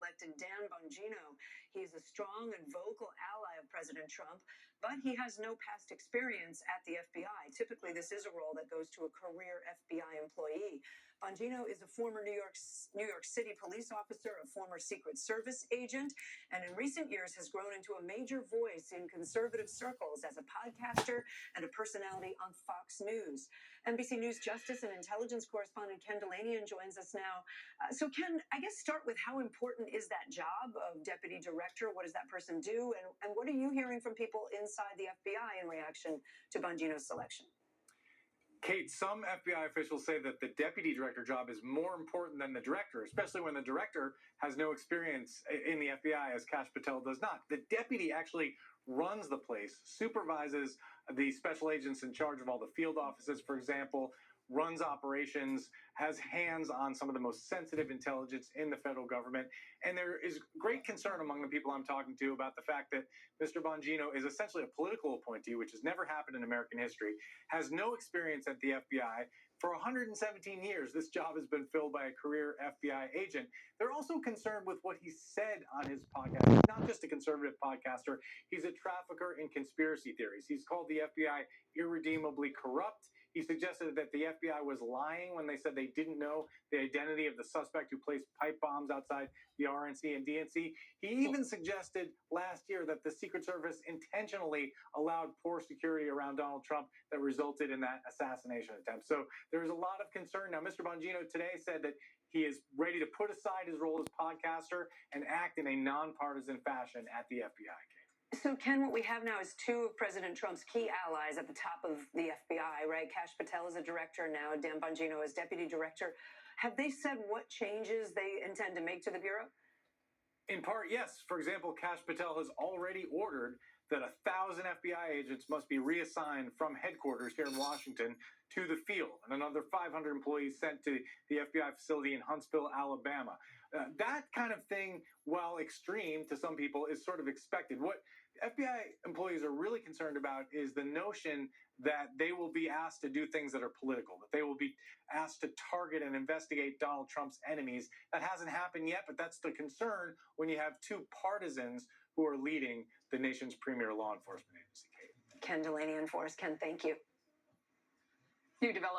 elected Dan Bongino. He is a strong and vocal ally of President Trump, but he has no past experience at the FBI. Typically, this is a role that goes to a career FBI employee. Bongino is a former New York City police officer, a former Secret Service agent, and in recent years has grown into a major voice in conservative circles as a podcaster and a personality on Fox News. NBC News Justice and Intelligence correspondent Ken Delanian joins us now. So, Ken, I guess start with how important is that job of deputy director? What does that person do? And what are you hearing from people inside the FBI in reaction to Bongino's selection? Kate, some FBI officials say that the deputy director job is more important than the director, especially when the director has no experience in the FBI, as Kash Patel does not. The deputy actually runs the place, supervises the special agents in charge of all the field offices, for example, runs operations, has hands on some of the most sensitive intelligence in the federal government. And there is great concern among the people I'm talking to about the fact that Mr. Bongino is essentially a political appointee, which has never happened in American history, has no experience at the FBI. For 117 years, this job has been filled by a career FBI agent. They're also concerned with what he said on his podcast. He's not just a conservative podcaster. He's a trafficker in conspiracy theories. He's called the FBI irredeemably corrupt. He suggested that the FBI was lying when they said they didn't know the identity of the suspect who placed pipe bombs outside the RNC and DNC. He even suggested last year that the Secret Service intentionally allowed poor security around Donald Trump that resulted in that assassination attempt. So there's a lot of concern. Now, Mr. Bongino today said that he is ready to put aside his role as podcaster and act in a nonpartisan fashion at the FBI. So, Ken, what we have now is two of President Trump's key allies at the top of the FBI, right? Kash Patel is a director now, Dan Bongino is deputy director. Have they said what changes they intend to make to the Bureau? In part, yes. For example, Kash Patel has already ordered that 1,000 FBI agents must be reassigned from headquarters here in Washington to the field, and another 500 employees sent to the FBI facility in Huntsville, Alabama. That kind of thing, while extreme to some people, is sort of expected. What FBI employees are really concerned about is the notion that they will be asked to do things that are political, that they will be asked to target and investigate Donald Trump's enemies. That hasn't happened yet, but that's the concern when you have two partisans who are leading the nation's premier law enforcement agency. Ken Delanian for us. Ken, thank you. You developed